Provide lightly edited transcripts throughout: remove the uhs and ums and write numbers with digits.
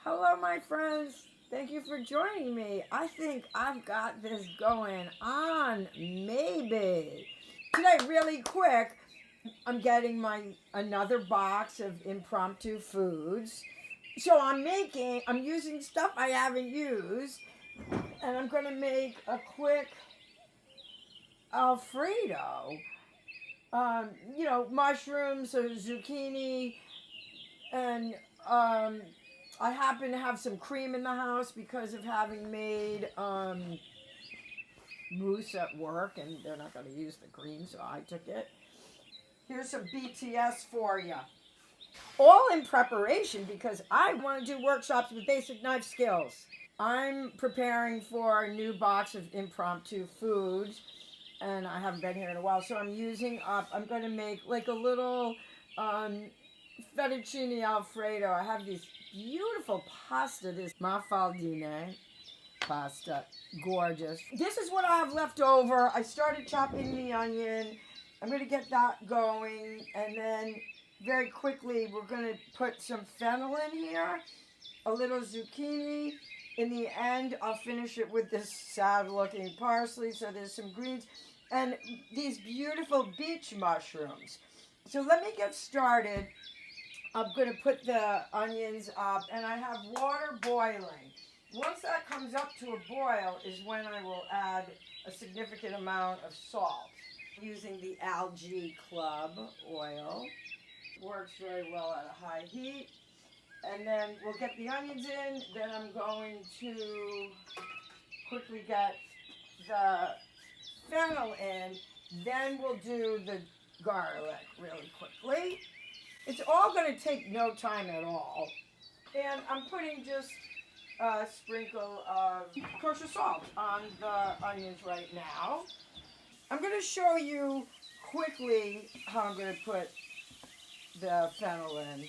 Hello, my friends. Thank you for joining me. I think I've got this going on, maybe. Today, really quick, I'm getting my another box of impromptu foods. So I'm using stuff I haven't used, and I'm gonna make a quick Alfredo. Mushrooms or zucchini, and I happen to have some cream in the house because of having made mousse at work, and they're not going to use the cream, so I took it. Here's some BTS for you. All in preparation because I want to do workshops with basic knife skills. I'm preparing for a new box of impromptu foods, and I haven't been here in a while, so I'm going to make like a little um, fettuccine Alfredo. I have these beautiful pasta, this Malfadini pasta, gorgeous. This is what I have left over. I started chopping the onion. I'm going to get that going, and then very quickly we're going to put some fennel in here, a little zucchini. In the end, I'll finish it with this sad-looking parsley, so there's some greens, and these beautiful beach mushrooms. So let me get started. I'm going to put the onions up, and I have water boiling. Once that comes up to a boil is when I will add a significant amount of salt. I'm using the Algae Club oil. Works very well at a high heat. And then we'll get the onions in. Then I'm going to quickly get the fennel in. Then we'll do the garlic really quickly. It's all going to take no time at all. And I'm putting just a sprinkle of kosher salt on the onions right now. I'm going to show you quickly how I'm going to put the fennel in.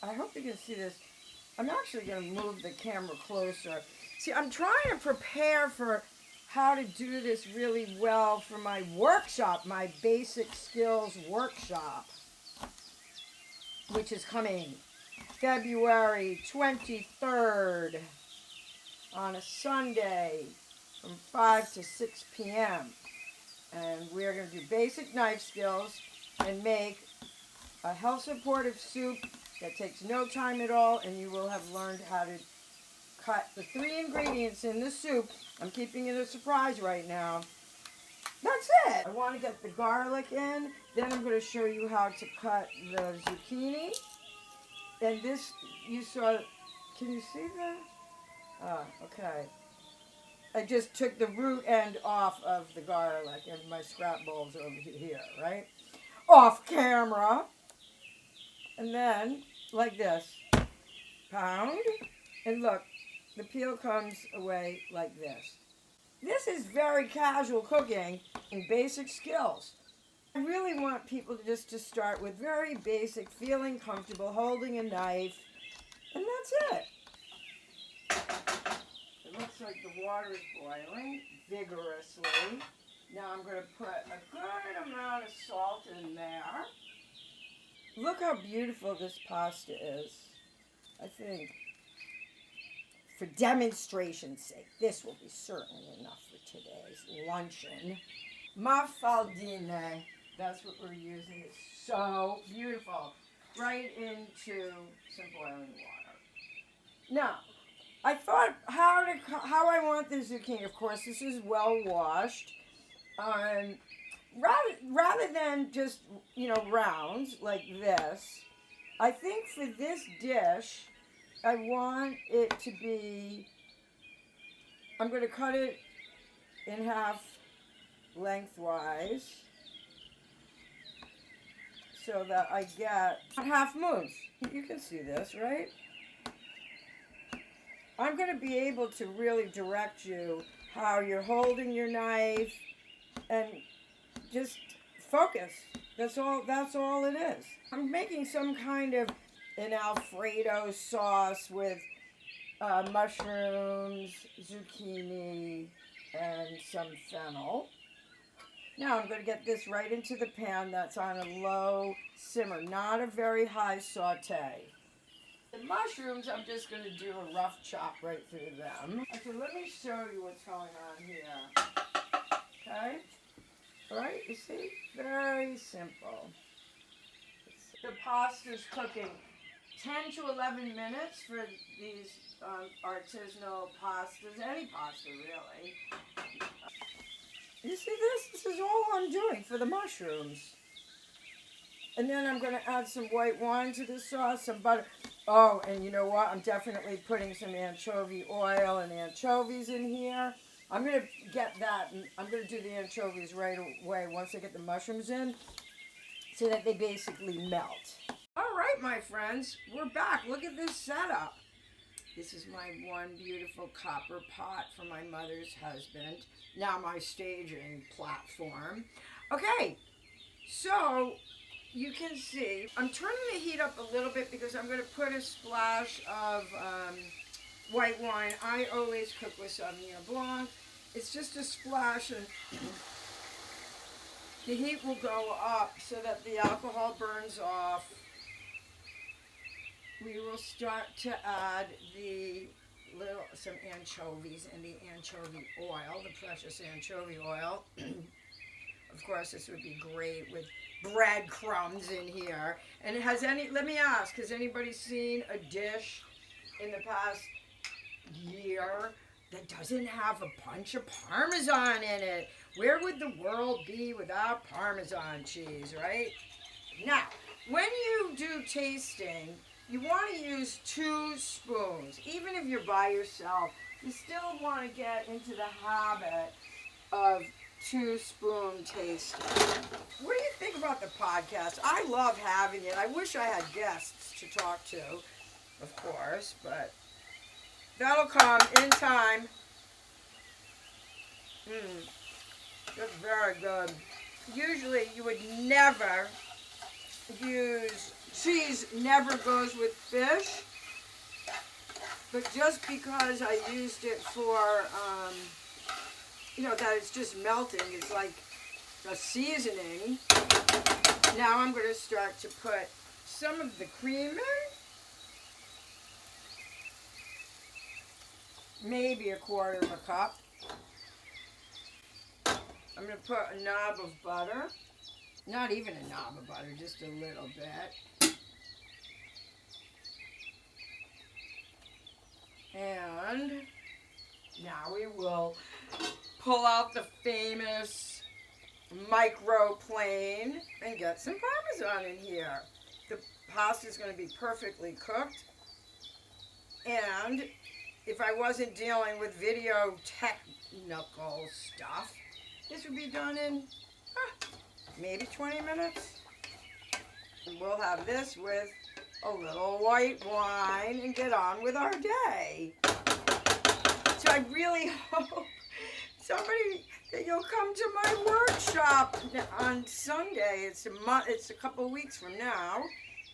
I hope you can see this. I'm actually going to move the camera closer. See, I'm trying to prepare for how to do this really well for my workshop, my basic skills workshop, which is coming February 23rd on a Sunday from 5 to 6 p.m. And we're going to do basic knife skills and make a health supportive soup that takes no time at all, and you will have learned how to cut the 3 ingredients in the soup. I'm keeping it a surprise right now. That's it. I want to get the garlic in. Then I'm going to show you how to cut the zucchini. And this, you saw, can you see that? Okay. I just took the root end off of the garlic, and my scrap bowl's over here, right? Off camera. And then, like this, pound, and look, the peel comes away like this. This is very casual cooking and basic skills. I really want people to start with very basic, feeling comfortable, holding a knife, and that's it. It looks like the water is boiling vigorously. Now I'm going to put a good amount of salt in there. Look how beautiful this pasta is. I think for demonstration's sake, this will be certainly enough for today's luncheon. Malfadini, that's what we're using. It's so beautiful. Right into some boiling water. Now, I thought how I want the zucchini. Of course, this is well washed. Rather than just rounds like this, I think for this dish, I want it to be. I'm going to cut it in half lengthwise so that I get half moons. You can see this, right? I'm going to be able to really direct you how you're holding your knife and just focus. That's all it is. I'm making some kind of an Alfredo sauce with mushrooms, zucchini, and some fennel. Now I'm going to get this right into the pan that's on a low simmer, not a very high saute. The mushrooms, I'm just going to do a rough chop right through them. Okay, let me show you what's going on here. Okay? All right, you see? Very simple. The pasta's cooking 10 to 11 minutes for these artisanal pastas, any pasta really. You see this? This is all I'm doing for the mushrooms. And then I'm going to add some white wine to the sauce, some butter. Oh, and you know what? I'm definitely putting some anchovy oil and anchovies in here. I'm going to get that, and I'm going to do the anchovies right away once I get the mushrooms in, so that they basically melt. All right, my friends, we're back. Look at this setup. This is my one beautiful copper pot from my mother's husband. Now my staging platform. Okay, so you can see I'm turning the heat up a little bit because I'm going to put a splash of white wine. I always cook with Sauvignon Blanc. It's just a splash, and the heat will go up so that the alcohol burns off. We will start to add some anchovies and the anchovy oil, the precious anchovy oil. Of course, this would be great with breadcrumbs in here. And let me ask, has anybody seen a dish in the past year that doesn't have a bunch of Parmesan in it? Where would the world be without Parmesan cheese, right? Now, when you do tasting, you want to use 2 spoons. Even if you're by yourself, you still want to get into the habit of 2-spoon tasting. What do you think about the podcast? I love having it. I wish I had guests to talk to, of course, but that'll come in time. That's very good. Usually you would never use, cheese never goes with fish, but just because I used it for, that it's just melting, it's like a seasoning. Now I'm going to start to put some of the cream in, maybe a quarter of a cup. I'm going to put a knob of butter. Not even a knob of butter, just a little bit. And now we will pull out the famous microplane and get some Parmesan in here. The pasta is going to be perfectly cooked. And if I wasn't dealing with video technical stuff, this would be done in maybe 20 minutes. And we'll have this with a little white wine and get on with our day. So I really hope that you'll come to my workshop on Sunday. It's a couple weeks from now.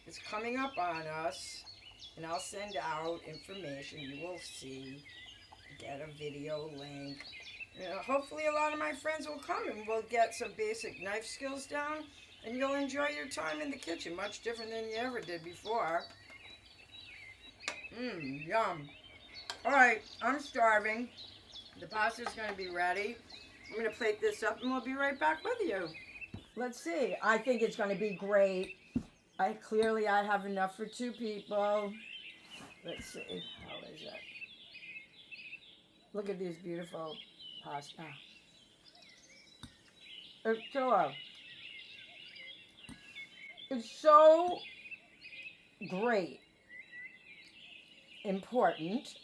It's coming up on us, and I'll send out information. You will see, get a video link. Hopefully a lot of my friends will come and we'll get some basic knife skills down, and you'll enjoy your time in the kitchen, much different than you ever did before. Yum. All right, I'm starving. The pasta's going to be ready. I'm going to plate this up and we'll be right back with you. Let's see. I think it's going to be great. I have enough for 2 people. Let's see. How is it? Look at these beautiful pasta. It's so great, important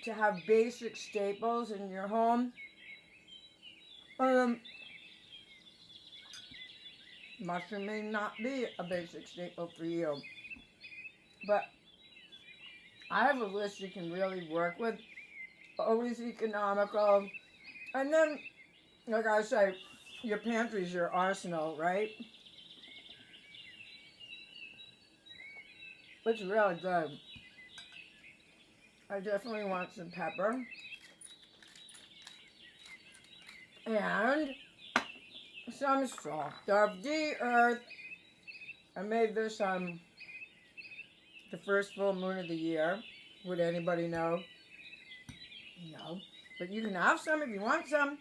to have basic staples in your home. Mushroom may not be a basic staple for you, but I have a list you can really work with. Always economical. And then, like I say, your pantry's your arsenal, right? It's really good. I definitely want some pepper. And some salt of the earth. I made this the first full moon of the year. Would anybody know? No. But you can have some if you want some.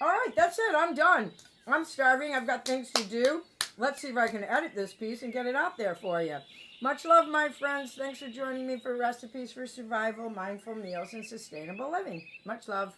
All right, that's it. I'm done. I'm starving. I've got things to do. Let's see if I can edit this piece and get it out there for you. Much love, my friends. Thanks for joining me for Recipes for Survival, Mindful Meals, and Sustainable Living. Much love.